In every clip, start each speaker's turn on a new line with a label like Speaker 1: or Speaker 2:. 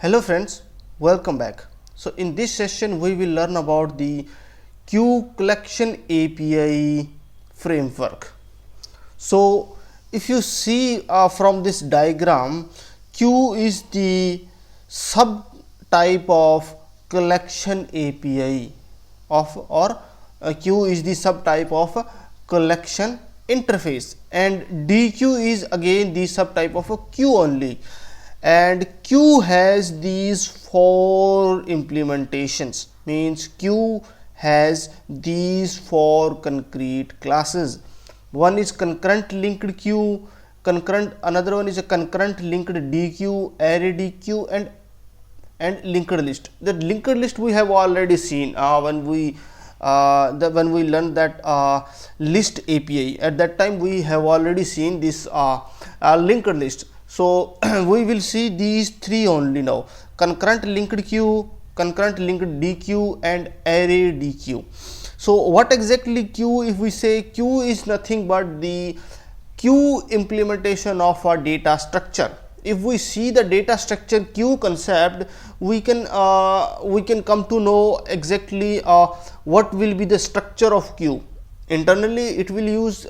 Speaker 1: Hello friends, welcome back. So in this session we will learn about the queue collection API framework. So if you see from this diagram, queue is the subtype of collection API or queue is the subtype of collection interface, and DQ is again the subtype of a queue only, and queue has these four implementations, means queue has these four concrete classes. One is concurrent linked queue, another one is a concurrent linked DQ, array DQ, and linked list. The linked list we have already seen when we learned that list API. At that time we have already seen this linked list. So we will see these three only now: concurrent linked queue, concurrent linked DQ, and array DQ. So what exactly queue? If we say queue is nothing but the queue implementation of a data structure. If we see the data structure queue concept, we can come to know exactly what will be the structure of queue. Internally it will use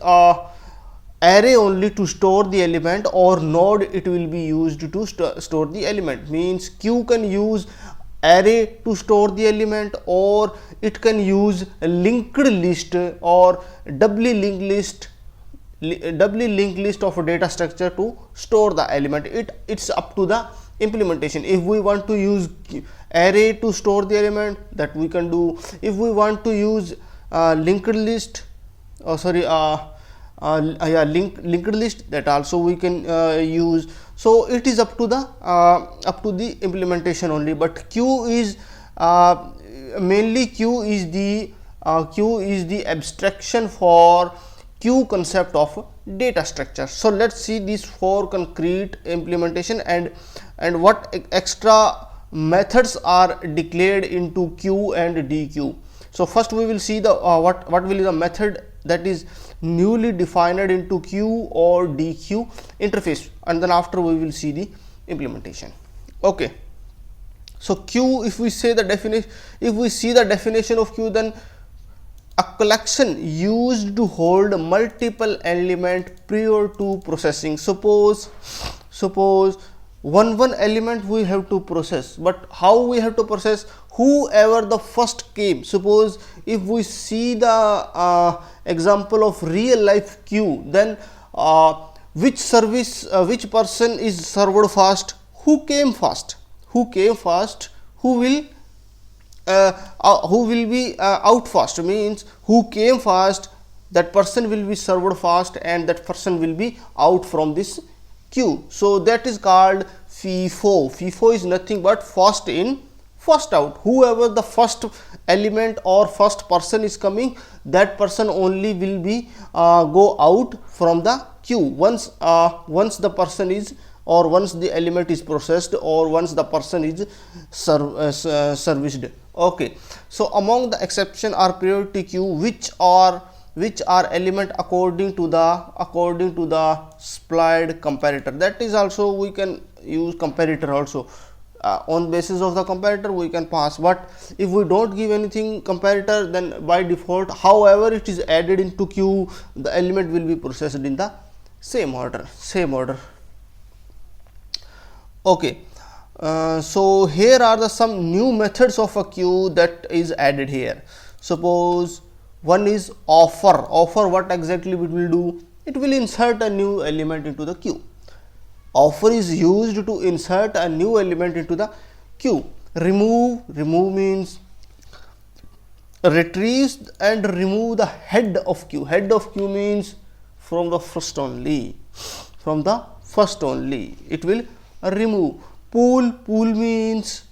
Speaker 1: array only to store the element, or node it will be used to store the element. Means queue can use array to store the element, or it can use a linked list or doubly linked list of a data structure to store the element. It's up to the implementation. If we want to use array to store the element, that we can do. If we want to use linked list, linked list, that also we can use. So it is up to the implementation only. But queue is mainly queue is the abstraction for queue concept of data structure. So let's see these four concrete implementation and what extra methods are declared into queue and DQ. So first we will see the what will be the method that is newly defined into queue or DQ interface, and then after we will see the implementation. Okay, so queue, if we see the definition of queue, then a collection used to hold multiple element prior to processing. Suppose one element we have to process, but how we have to process? Whoever the first came. Suppose if we see the example of real life queue, then which person is served first? Who came first? Who will be out first? Means who came first, that person will be served first, and that person will be out from this queue. So that is called FIFO. FIFO is nothing but first in, first out. Whoever the first element or first person is coming, that person only will be go out from the queue once the person is, or once the element is processed, or once the person is serviced. Okay, so among the exception are priority queue, which are element according to the supplied comparator. That is also we can use comparator also. On basis of the comparator we can pass, but if we don't give anything comparator, then by default however it is added into queue, the element will be processed in the same order. Okay, so here are some new methods of a queue that is added here. Suppose one is offer. What exactly it will do? It will insert a new element into the queue. Offer is used to insert a new element into the queue. Remove means retrieves and remove the head of queue. Head of queue means from the first only. It will remove. Pull means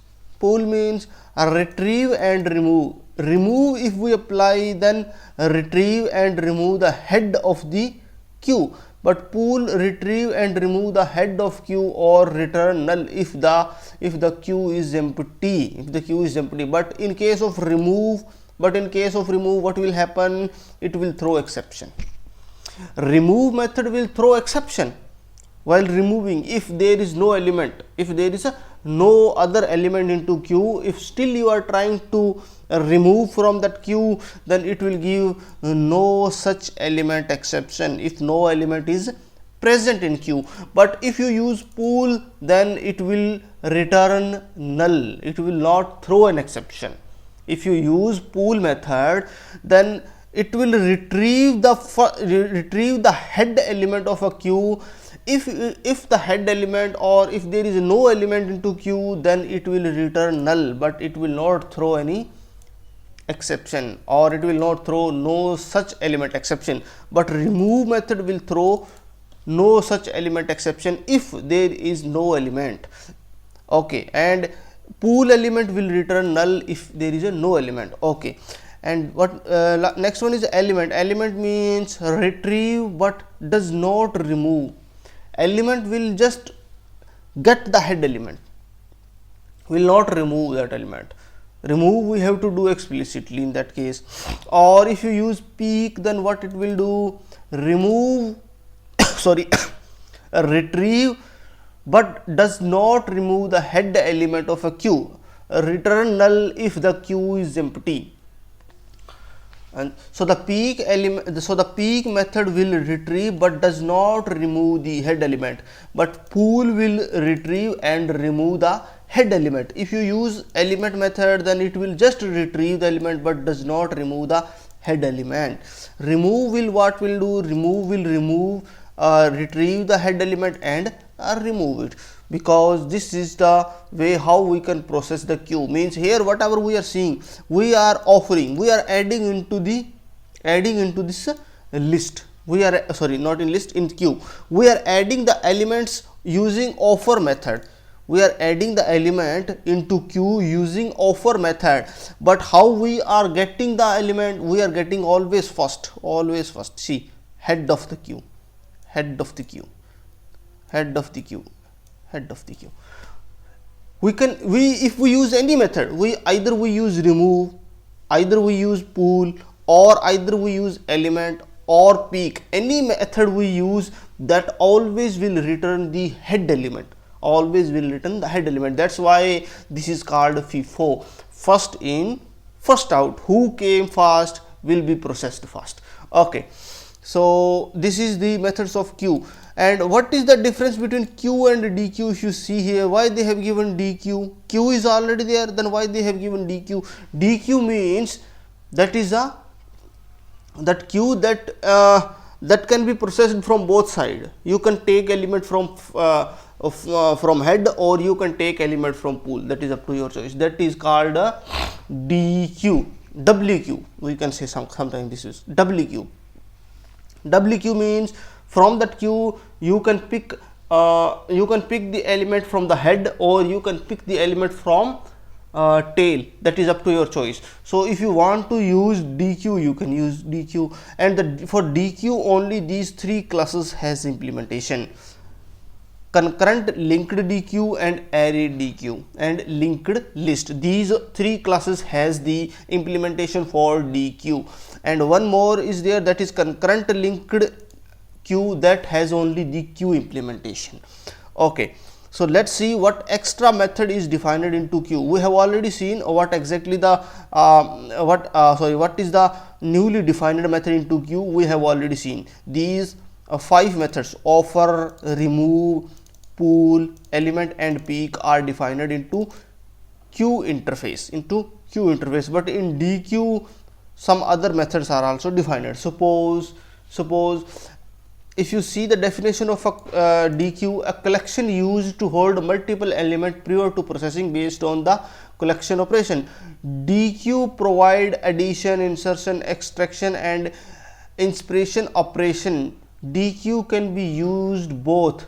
Speaker 1: retrieve and remove. Remove, if we apply, then retrieve and remove the head of the queue. But pull, retrieve and remove the head of queue, or return null if the queue is empty. But in case of remove, what will happen? It will throw exception. Remove method will throw exception. while removing, if there is no element, if there is a no other element into Q, if still you are trying to remove from that Q, then it will give no such element exception if no element is present in Q. But if you use pool, then it will return null, it will not throw an exception. If you use pool method, then it will retrieve the head element of a Q. If the head element, or if there is no element into Q, then it will return null, but it will not throw any exception, or it will not throw no such element exception. But remove method will throw no such element exception if there is no element. Okay, and pool element will return null if there is a no element. Okay, and what next one is element. Element means retrieve but does not remove. Element will just get the head element, will not remove that element. Remove we have to do explicitly in that case. Or if you use peek, then what it will do, remove sorry retrieve but does not remove the head element of a Q, return null if the Q is empty. And so the peek element, so the peek method will retrieve but does not remove the head element, but pool will retrieve and remove the head element. If you use element method, then it will just retrieve the element but does not remove the head element. Remove will what will do, remove will remove retrieve the head element and remove it, because this is the way how we can process the Q. Means here whatever we are seeing, we are offering, we are adding into this list. We are sorry, not in list, in Q. We are adding the elements using offer method. We are adding the element into Q using offer method. But how we are getting the element, we are getting always first. See, head of the Q, head of the Q, head of the Q, head of the Q. If we use any method, either we use remove, either we use pool, or either we use element or peek. Any method we use, that always will return the head element, always will return the head element. That's why this is called FIFO, first in first out. Who came fast will be processed fast. Okay, so this is the methods of Q. And what is the difference between Q and DQ? If you see here, why they have given DQ? Q is already there, then why they have given DQ? DQ means that is that Q that can be processed from both sides. You can take element from head, or you can take element from pool. That is up to your choice. That is called DQ. WQ, we can say sometimes this is WQ. WQ means from that Q you can pick the element from the head, or you can pick the element from tail. That is up to your choice. So if you want to use DQ, you can use DQ, and for DQ only these three classes has implementation: concurrent, linked DQ, and array DQ, and linked list. These three classes has the implementation for DQ. And one more is there, that is concurrent linked Q, that has only the Q implementation. Okay, so let's see what extra method is defined into Q. We have already seen what exactly the what is the newly defined method into Q. We have already seen these 5 methods: offer, remove, pool, element, and peek are defined into Q interface, but in DQ some other methods are also defined. Suppose if you see the definition of a DQ, a collection used to hold multiple elements prior to processing based on the collection operation. DQ provide addition, insertion, extraction, and inspiration operation. DQ can be used both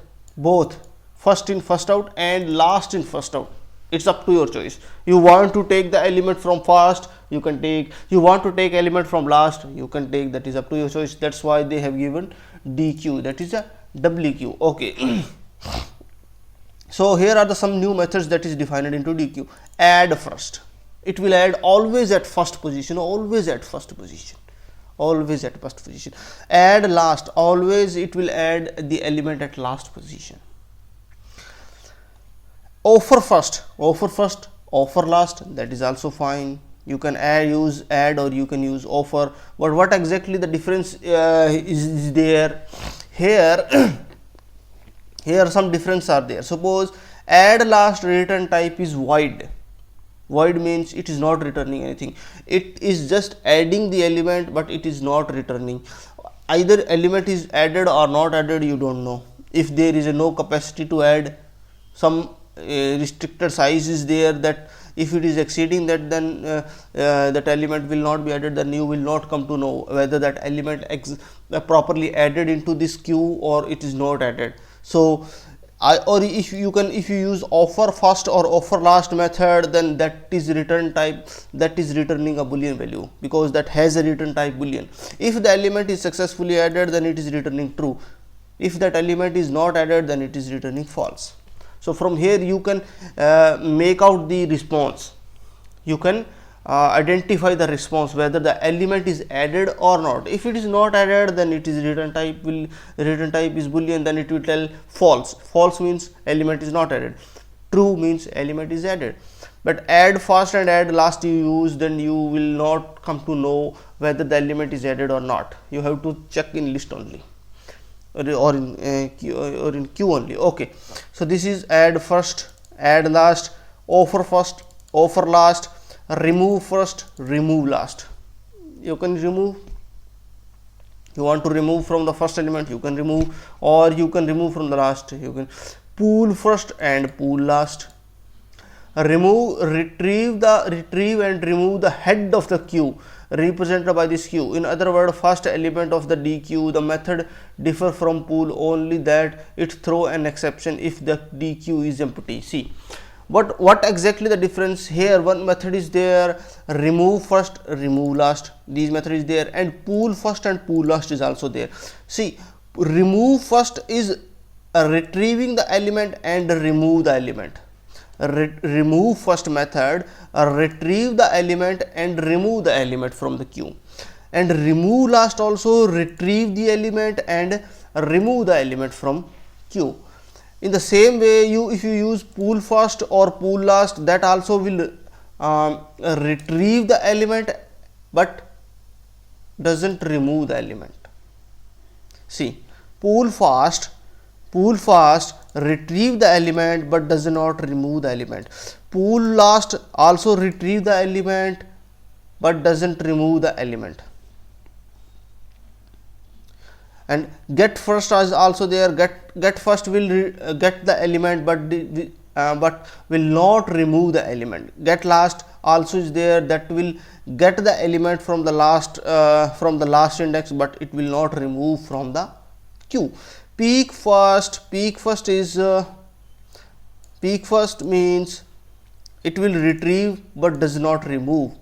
Speaker 1: first in first out and last in first out. It's up to your choice. You want to take the element from first, you can take. You want to take element from last, you can take. That is up to your choice. That's why they have given DQ, that is a WQ. Okay. So here are some new methods that is defined into DQ. Add first. It will add always at first position, always at first position. Add last, always it will add the element at last position. Offer first, offer last, that is also fine. You can use add or you can use offer, but what exactly the difference is there here? Here some difference are there. Suppose add last return type is void. Void means it is not returning anything, it is just adding the element but it is not returning. Either element is added or not added, you don't know. If there is no capacity to add, some restricted size is there, that if it is exceeding that, then that element will not be added, then you will not come to know whether that element properly added into this queue or it is not added. So or if you use offer first or offer last method, then that is return type, that is returning a boolean value, because that has a return type boolean. If the element is successfully added, then it is returning true. If that element is not added, then it is returning false. So from here you can make out the response, you can identify the response whether the element is added or not. If it is not added, then it is return type is boolean, then it will tell false. False means element is not added, true means element is added. But add first and add last you use, then you will not come to know whether the element is added or not. You have to check in list only, or in queue only. Okay, so this is add first, add last, offer first, offer last, remove first, remove last. You can remove, you want to remove from the first element, you can remove, or you can remove from the last. You can pull first and pull last. Retrieve and remove the head of the queue represented by this queue. In other words, first element of the D queue. The method differ from pull only that it throw an exception if the D queue is empty. See, but what exactly the difference here? One method is there, remove first, remove last, these method is there, and pull first and pull last is also there. See, remove first is retrieving the element and remove the element. Remove first method retrieve the element and remove the element from the queue, and remove last also retrieve the element and remove the element from queue. In the same way, if you use pull first or pull last, that also will retrieve the element but doesn't remove the element. See, pull fast retrieve the element but does not remove the element. Pull last also retrieve the element but doesn't remove the element. And get first is also there. Get first will get the element but will not remove the element. Get last also is there, that will get the element from the last index but it will not remove from the queue. Peek first means it will retrieve but does not remove,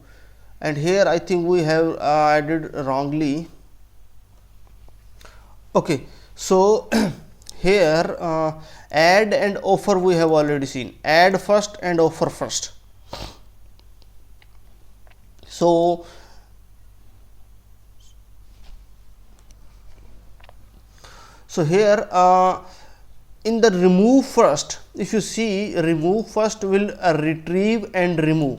Speaker 1: and here I think we have added wrongly. Okay, so here add and offer we have already seen, add first and offer first. So here in the remove first, if you see, remove first will retrieve and remove.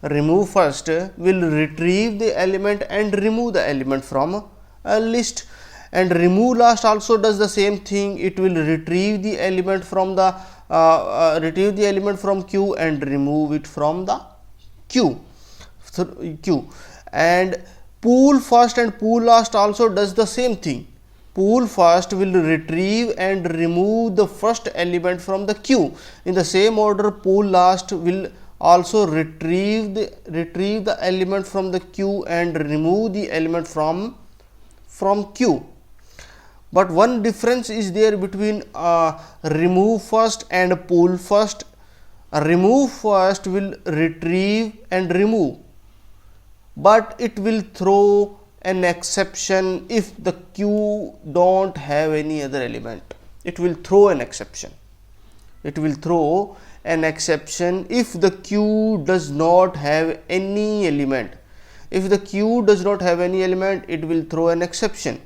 Speaker 1: Remove first will retrieve the element and remove the element from a list, and remove last also does the same thing. It will retrieve the element from the queue and remove it from the queue. And pull first and pull last also does the same thing. Pull first will retrieve and remove the first element from the queue. In the same order, pull last will also retrieve the element from the queue and remove the element from queue. But one difference is there between remove first and pull first. Remove first will retrieve and remove, but it will throw an exception if the queue don't have any other element. It will throw an exception. It will throw an exception if the queue does not have any element. If the queue does not have any element, it will throw an exception,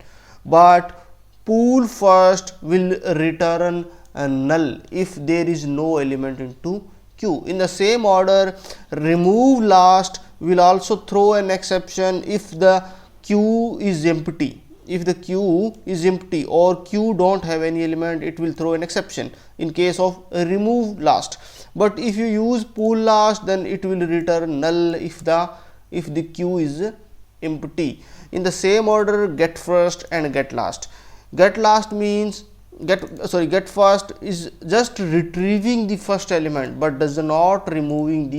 Speaker 1: but pool first will return a null if there is no element into queue. In the same order, remove last will also throw an exception if the queue is empty. If the queue is empty or queue don't have any element, it will throw an exception in case of remove last. But if you use pool last, then it will return null if the queue is empty. In the same order, get first and get last. Get last means get first is just retrieving the first element, but does not removing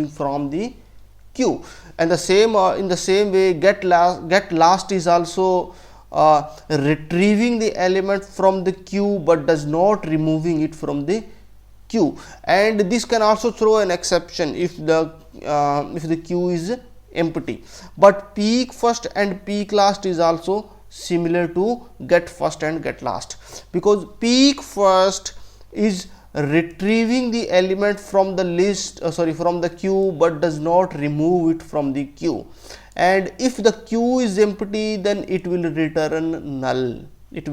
Speaker 1: from the queue. And the same in the same way, get last is also retrieving the element from the queue, but does not removing it from the queue. And this can also throw an exception if the queue is empty. But peek first and peek last is also similar to get first and get last, because peek first is retrieving the element from the list from the queue, but does not remove it from the queue. And if the queue is empty, then it will return null. In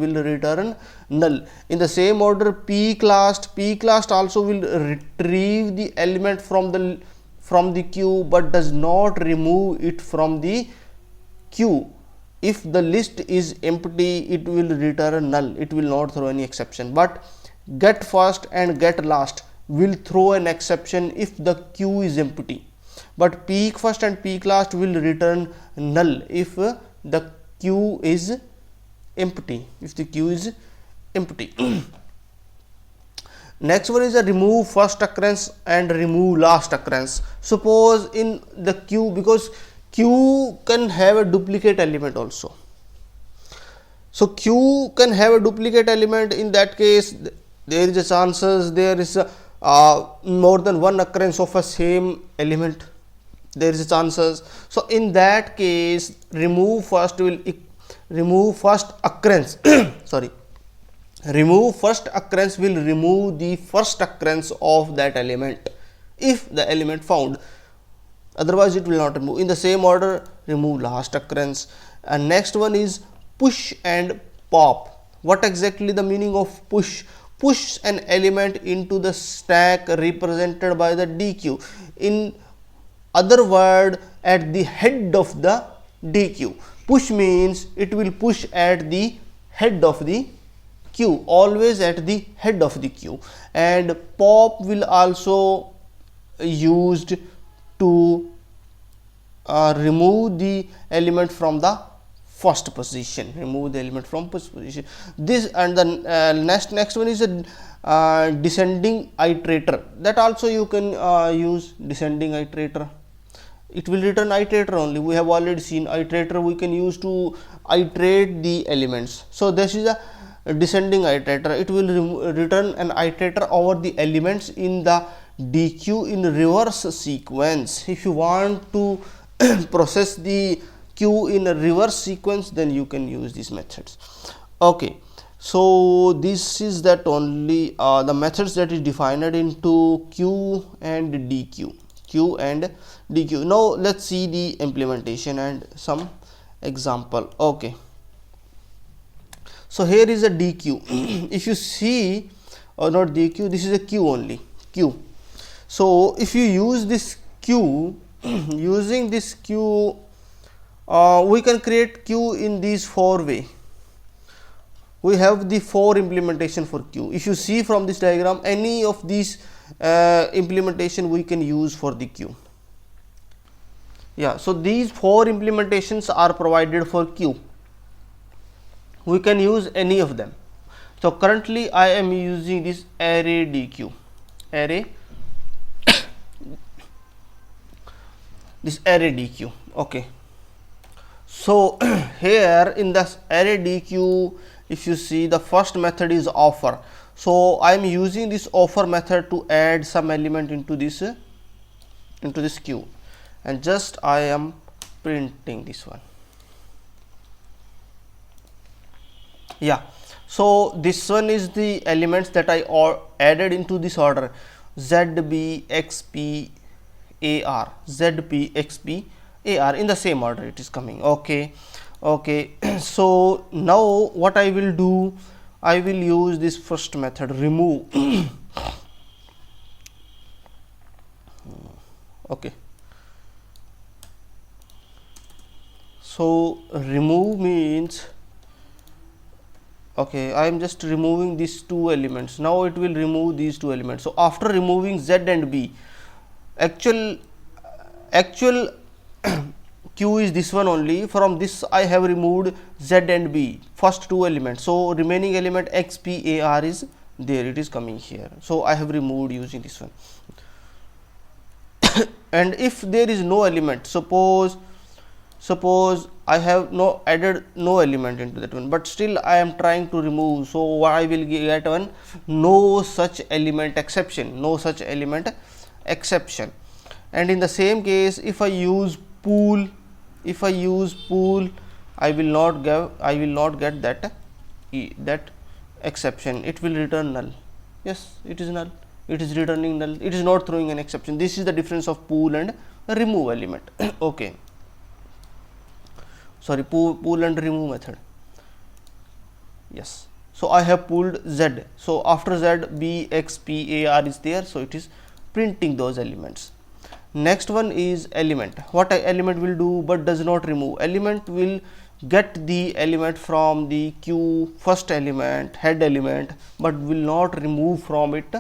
Speaker 1: the same order, peek last also will retrieve the element from the queue, but does not remove it from the queue. If the list is empty, it will return null, it will not throw any exception. But get first and get last will throw an exception if the queue is empty, but peek first and peek last will return null if the queue is empty. Next one is a remove first occurrence and remove last occurrence. Suppose in the queue, because queue can have a duplicate element also, so queue can have a duplicate element. In that case, there is a chances there is more than one occurrence of a same element, there is a chances. So in that case, remove first occurrence remove first occurrence will remove the first occurrence of that element if the element found, otherwise it will not remove. In the same order, remove last occurrence. And next one is push and pop. What exactly the meaning of push? Push an element into the stack represented by the DQ. In other word, at the head of the DQ. Push means it will push at the head of the queue, always at the head of the queue. And pop will also used to remove the element from the first position. This and the next one is a descending iterator. That also you can use descending iterator. It will return iterator only. We have already seen iterator we can use to iterate the elements. So this is a descending iterator. It will return an iterator over the elements in the DQ in reverse sequence. If you want to process the queue in a reverse sequence, then you can use these methods. Okay, so this is that only the methods that is defined into queue and DQ. Now let's see the implementation and some example. Okay, so here is a DQ. If you see, or not DQ, this is a queue only, queue. So if you use this queue, using this queue, we can create queue in these four way. We have the four implementation for queue. If you see from this diagram, any of these implementation we can use for the queue. Yeah, so these four implementations are provided for queue. We can use any of them. So currently I am using this array DQ, this array DQ. Okay, so here in this array DQ, if you see, the first method is offer. So I am using this offer method to add some element into this queue, and just I am printing this one. Yeah, so this one is the elements that I added into this order: Z, B, X, P, AR, ZP, XP, AR, in the same order it is coming. Okay, okay. So now what I will do, I will use this first method, remove. Okay, so remove means, okay, I am just removing these two elements. Now it will remove these two elements. So after removing Z and B, actual Q is this one only. From this I have removed Z and B, first two elements. So remaining element X, P, A, R is there, it is coming here. So I have removed using this one. And if there is no element, suppose I have no added no element into that one, but still I am trying to remove, so I will get one no such element exception, no such element exception. And in the same case, if I use pool, I will not get that exception, it will return null. Yes, it is null, it is returning null, it is not throwing an exception. This is the difference of pool and remove element. Okay, sorry, pool and remove method. Yes, so I have pulled Z, so after Z B, X, P, A, R is there, so it is printing those elements. Next one is element. What element will do but does not remove? Element will get the element from the Q, first element, head element, but will not remove from it,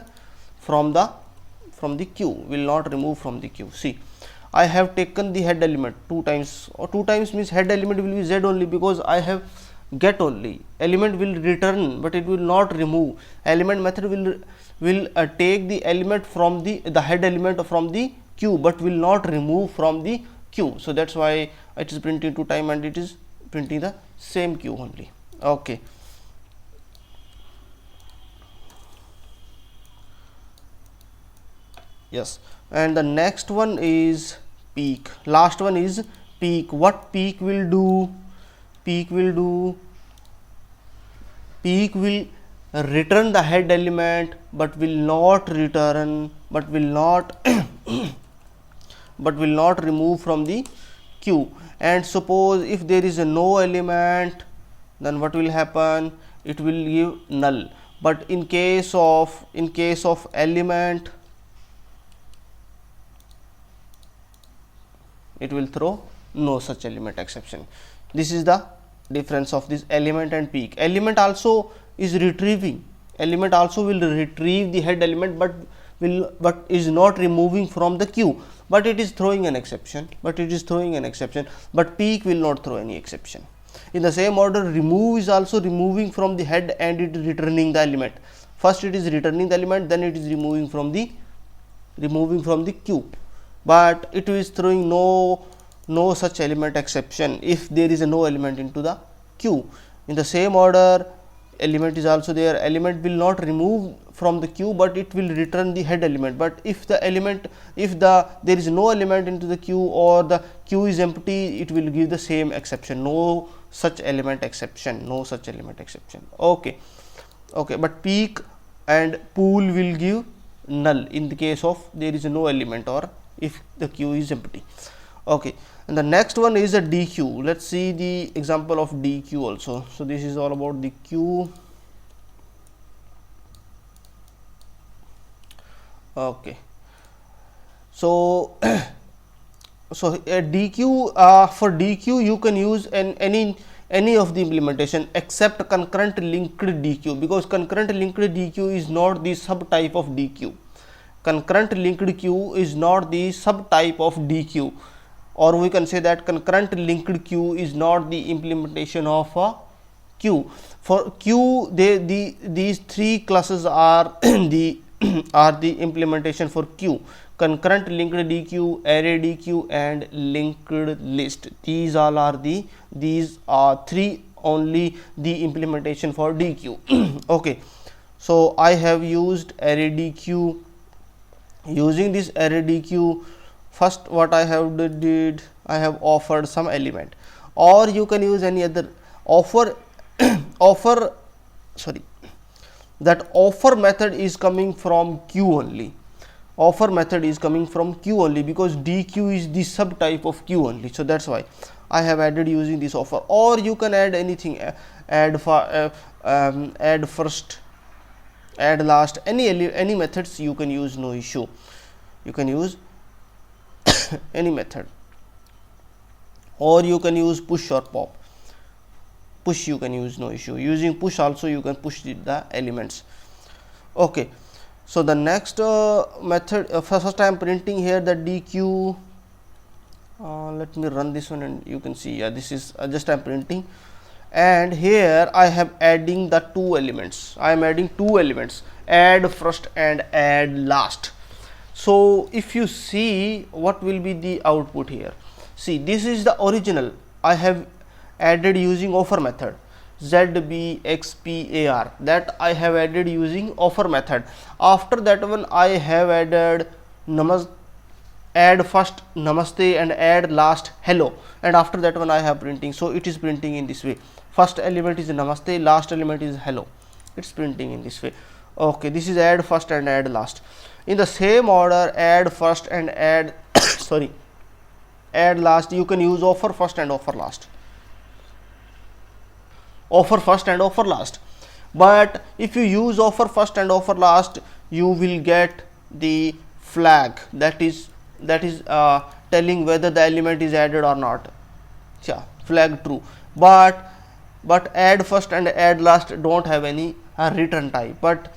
Speaker 1: from the Q, will not remove from the Q. See, I have taken the head element two times, or two times means head element will be Z only, because I have get only. Element will return, but it will not remove. Element method will take the element from the head element from the Q, but will not remove from the Q. So that's why it is printing two time and it is printing the same Q only. Okay. Yes, and the next one is peak. Last one is peak. What peak will do? Peak will return the head element, but will not return, but will not remove from the Q. And suppose if there is a no element, then what will happen? It will give null. But in case of element, it will throw no such element exception. This is the difference of this element and peak. Element also is retrieving, element also will retrieve the head element, but is not removing from the Q, but it is throwing an exception, but peak will not throw any exception. In the same order, remove is also removing from the head and it is returning the element. First it is returning the element, then it is removing from the Q, but it is throwing no such element exception if there is a no element into the Q. In the same order, element is also there, element will not remove from the Q, but it will return the head element. But if there is no element into the Q, or the Q is empty, it will give the same exception, no such element exception. Okay, but peak and pool will give null in the case of there is no element or if the Q is empty. Okay, and the next one is a DQ. Let's see the example of DQ also. So this is all about the Q. Okay, so so a DQ, for DQ you can use any of the implementation except concurrent linked DQ, because concurrent linked DQ is not the subtype of DQ. Concurrent linked Q is not the subtype of DQ, or we can say that concurrent linked Q is not the implementation of a Q. For Q, these three classes are the implementation for Q: concurrent linked DQ, array DQ, and linked list. These are three only the implementation for DQ. Okay, so I have used array DQ. Using this array DQ, first what I have did, I have offered some element, or you can use any other offer. That offer method is coming from Q only. offer method is coming from queue only, because dq is the subtype of queue only. So that's why I have added using this offer. Or you can add anything, add add first, add last, any methods you can use, no issue. You can use any method, or you can use push or pop. Push you can use, no issue. Using push also you can push the elements. Okay, so the next method, first I am printing here the dq. Let me run this one and you can see, yeah, this is just I am printing, and here I have adding the two elements. I am adding two elements, add first and add last. So if you see what will be the output here, see, this is the original I have added using offer method, zbxpar, that I have added using offer method. After that one I have added add first namaste and add last hello, and after that one I have printing. So it is printing in this way, first element is namaste, last element is hello, it's printing in this way. Okay, this is add first and add last. In the same order, add first and add sorry, add last, you can use offer first and offer last, offer first and offer last. But if you use offer first and offer last, you will get the flag that is telling whether the element is added or not. Yeah, flag true. But add first and add last don't have any return type, but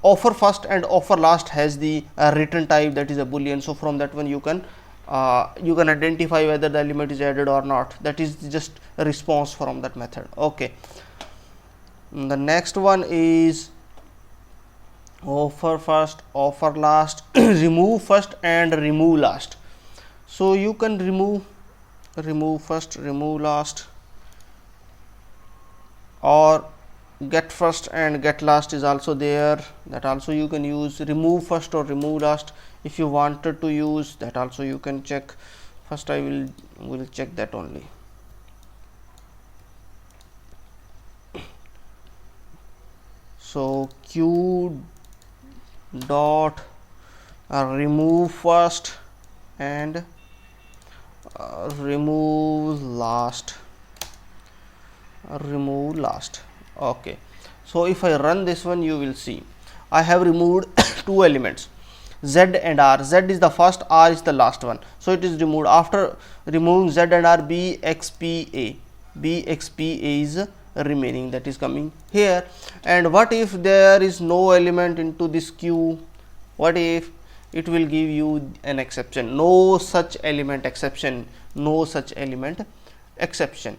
Speaker 1: offer first and offer last has the return type, that is a boolean. So from that one you can identify whether the element is added or not. That is just a response from that method. Okay, the next one is offer first, offer last, remove first and remove last. So you can remove first, remove last, or get first and get last is also there, that also you can use. Remove first or remove last, if you wanted to use that also you can check. First I will check that only. So q dot remove first and remove last, Okay, so if I run this one, you will see I have removed two elements, z and r. Z is the first, r is the last one, so it is removed. After removing z and r, bxpa is remaining, that is coming here. And what if there is no element into this queue? What if it will give you an exception, no such element exception, no such element exception.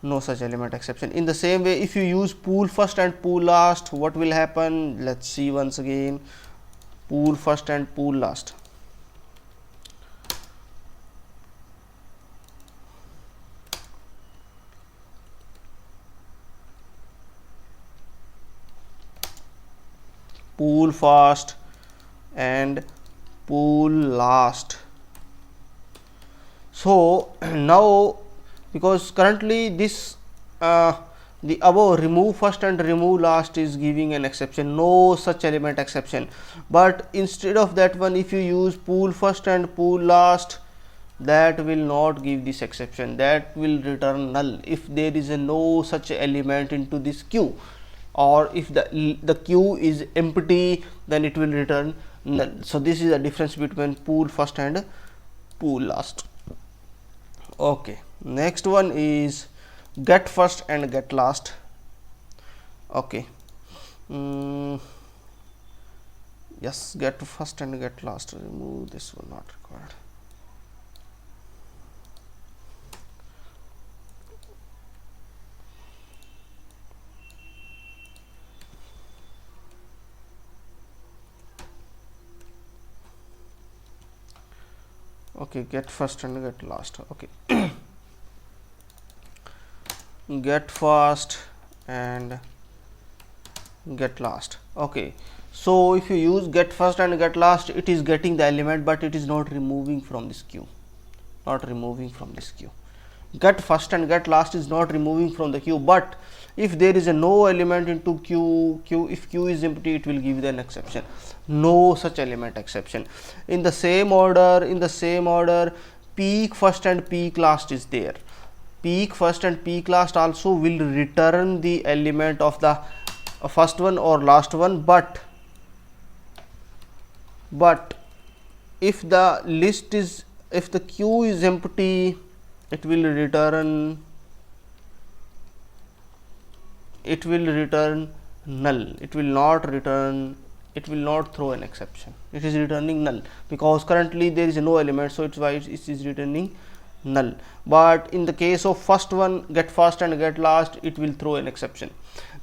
Speaker 1: In the same way, if you use pool first and pool last, what will happen? Let's see once again. Pool first and pool last. Pool first and pool last. So now, because currently this the above remove first and remove last is giving an exception, no such element exception. But instead of that one, if you use pool first and pool last, that will not give this exception, that will return null if there is a no such element into this queue, or if the queue is empty, then it will return null. So this is the difference between pool first and pool last. Okay, next one is get first and get last. Okay, yes, get first and get last. Remove this one, not required. Okay, get first and get last. Okay, get first and get last. Okay, so if you use get first and get last, it is getting the element, but it is not removing from this queue, get first and get last is not removing from the queue, but if there is a no element into queue, if queue is empty, it will give an exception. No such element exception. In the same order, peak first and peak last is there. Peak first and peak last also will return the element of the first one or last one, but if the queue is empty, it will return null. It will not throw an exception. It is returning null because currently there is no element, so it's why it is returning null. But in the case of first one, get first and get last, it will throw an exception.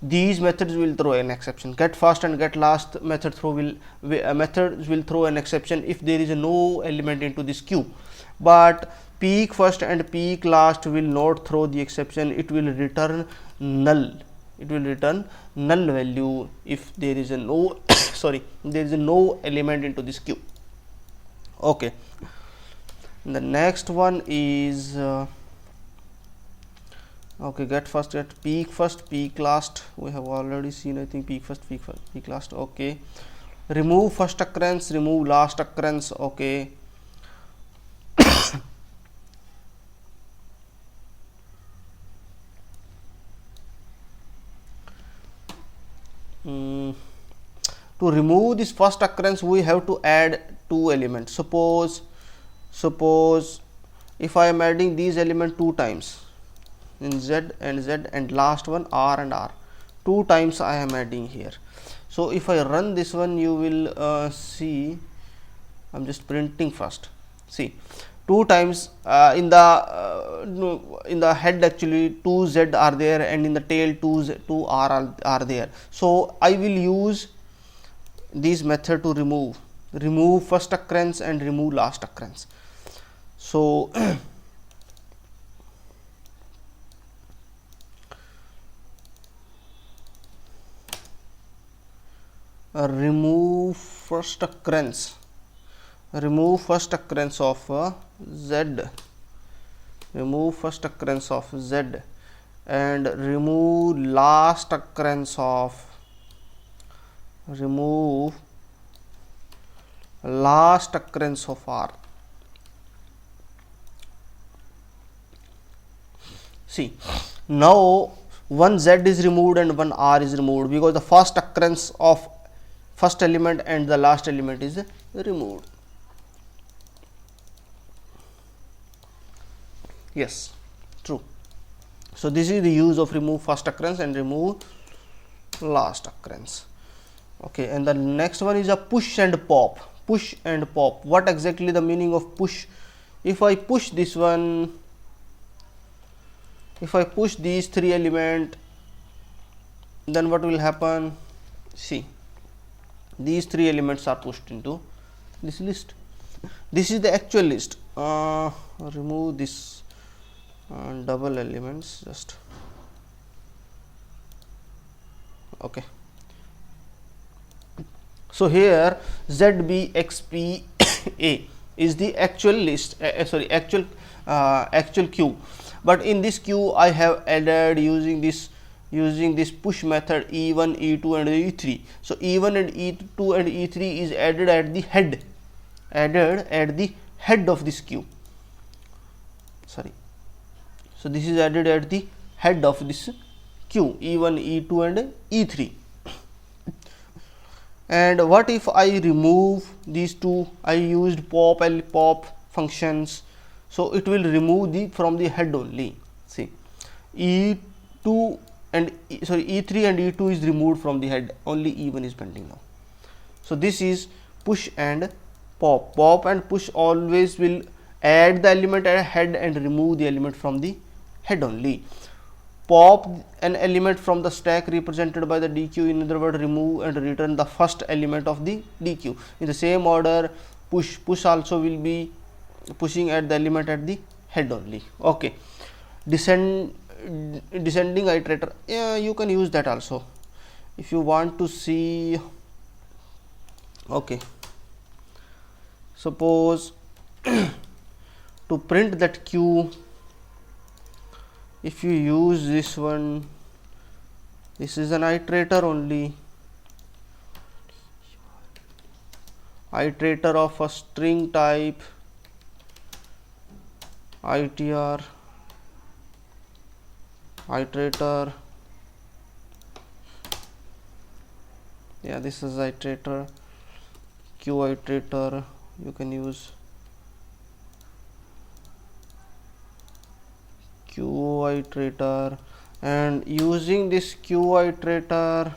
Speaker 1: These methods will throw an exception. Get first and get last methods will throw an exception if there is no element into this queue, but peak first and peak last will not throw the exception. It will return null. It will return null value if there is a no there is a no element into this queue. Okay, the next one is okay, get first, get peak first, peak last. We have already seen, I think, peak first, peak last. Okay, remove first occurrence, remove last occurrence. Okay, to remove this first occurrence, we have to add two elements. Suppose if I am adding these elements two times, in Z and last one R and R, two times I am adding here. So if I run this one, you will see, I'm just printing first. See, two times in the head actually 2 Z are there, and in the tail 2 R are there. So I will use this method to remove first occurrence and remove last occurrence. So remove first occurrence of Z, remove first occurrence of Z, and remove last occurrence of R. See, now one Z is removed and one R is removed because the first occurrence of first element and the last element is removed. Yes, true. So this is the use of remove first occurrence and remove last occurrence. Okay, and the next one is a push and pop. Push and pop. What exactly the meaning of push? If I push this one, if I push these three elements, then what will happen? See, these three elements are pushed into this list. This is the actual list. Remove this double elements just. Okay. So here ZBXPA is the actual list, actual queue. But in this queue, I have added using this push method E1, E2 and E3. So E1 and E2 and E3 is added at the head of this queue. Sorry. So this is added at the head of this queue, E1, E2 and E3. And what if I remove these two? I used pop functions, so it will remove from the head only. See, E3 and E2 is removed from the head, only E1 is pending now. So this is push and pop. Pop and push always will add the element at head and remove the element from the head only. Pop an element from the stack represented by the DQ, in other words, remove and return the first element of the DQ. In the same order, push also will be pushing at the element at the head only. Okay, descending iterator, yeah, you can use that also if you want to see. Okay, suppose to print that queue, if you use this one, this is an iterator only, iterator of a string type, itr, iterator, yeah, this is iterator, q iterator, you can use q iterator, and using this q iterator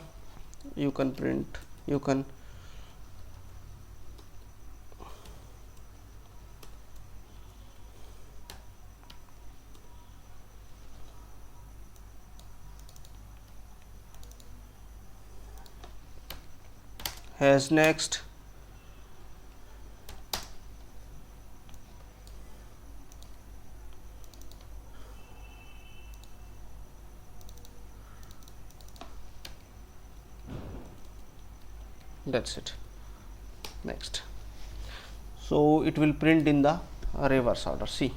Speaker 1: you can print, you can has next, that's it, next. So it will print in the reverse order. See,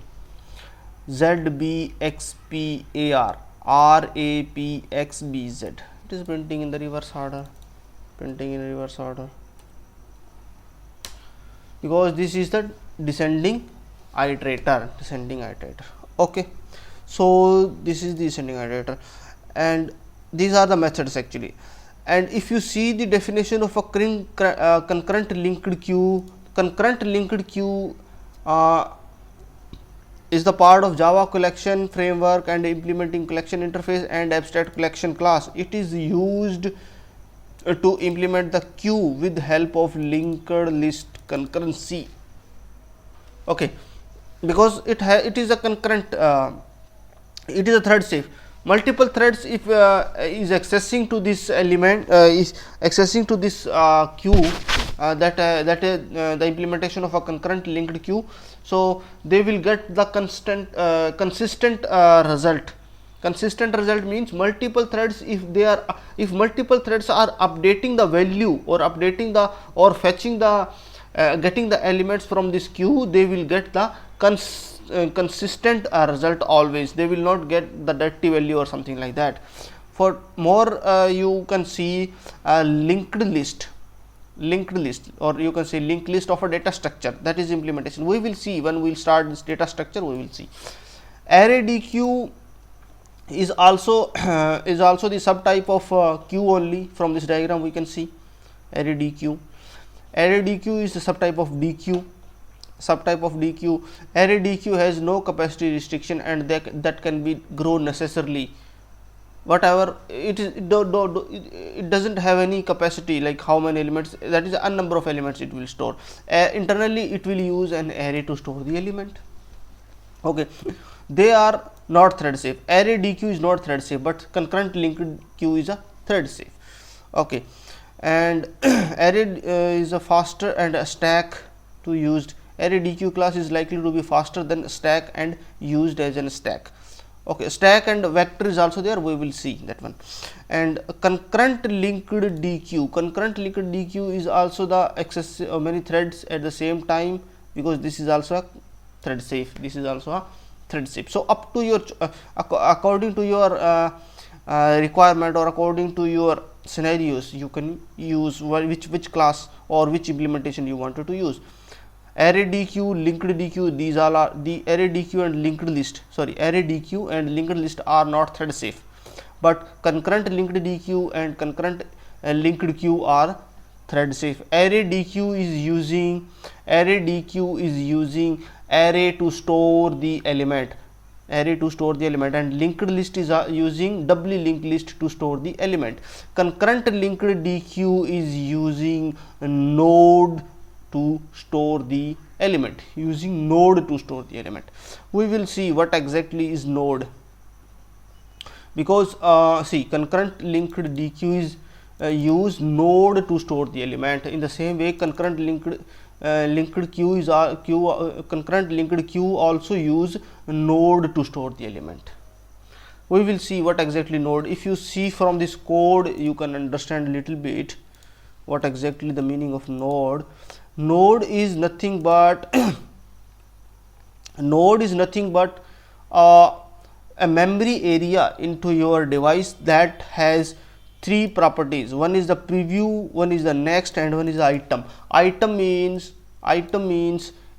Speaker 1: ZBXPAR RAPXBZ, it is printing in the reverse order, printing in reverse order, because this is the descending iterator, okay. So this is the descending iterator, and these are the methods actually. And if you see the definition of a concurrent linked queue, is the part of Java collection framework and implementing collection interface and abstract collection class. It is used to implement the queue with help of linked list concurrency, okay, because it is a concurrent, it is a thread safe. Multiple threads if is accessing to this element, is accessing to this queue, the implementation of a concurrent linked queue, so they will get the consistent result. Consistent result means multiple threads, if multiple threads are updating the value or updating the or fetching the getting the elements from this queue, they will get the consistent result always. They will not get the dirty value or something like that. For more you can see linked list, or you can say linked list of a data structure, that is implementation. We will see when we will start this data structure, we will see. Array DQ is also the subtype of queue only. From this diagram we can see array DQ. Array DQ is the subtype of DQ. Array DQ has no capacity restriction, and that can be grown necessarily. Whatever it is, it doesn't have any capacity, like how many elements, that is a number of elements it will store. Internally it will use an array to store the element, okay. They are not thread safe. Array DQ is not thread safe, but concurrent linked queue is a thread safe, okay. And array is a faster and a stack to used. Array DQ class is likely to be faster than stack and used as a stack, okay. Stack and vector is also there, we will see that one. And concurrent linked DQ is also the access many threads at the same time, because this is also a thread safe, so up to your according to your requirement, or according to your scenarios, you can use which class or which implementation you wanted to use. Array DQ, linked DQ, these all are the array DQ and linked list, array DQ and linked list are not thread safe, but concurrent linked DQ and concurrent linked queue are thread safe. Array DQ is using array to store the element, and linked list is using doubly linked list to store the element. Concurrent linked DQ is using node to store the element, we will see what exactly is node, because see, concurrent linked DQ is use node to store the element. In the same way, concurrent linked queue is concurrent linked queue also use node to store the element. We will see what exactly node. If you see from this code, you can understand a little bit what exactly the meaning of node. Node is nothing but a memory area into your device that has three properties. One is the preview, one is the next, and one is the item. Item means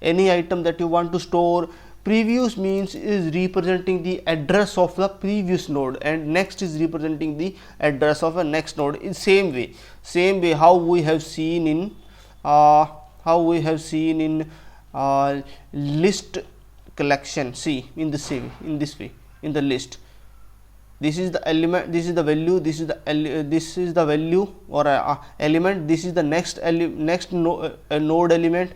Speaker 1: any item that you want to store. Previews means is representing the address of the previous node, and next is representing the address of a next node. In same way how we have seen in list collection. See, in this way in the list, this is the element, this is the value, this is the value or element, this is the next node element,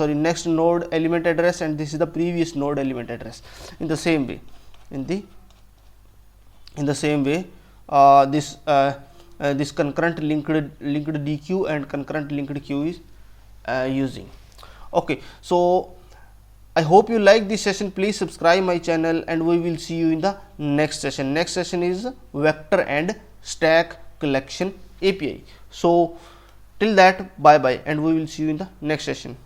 Speaker 1: next node element address, and this is the previous node element address. In the same way, this concurrent linked DQ and concurrent linked queue is using. Okay, so I hope you like this session. Please subscribe my channel, and we will see you in the next session. Next session is vector and stack collection API. So till that, bye bye, and we will see you in the next session.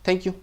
Speaker 1: Thank you.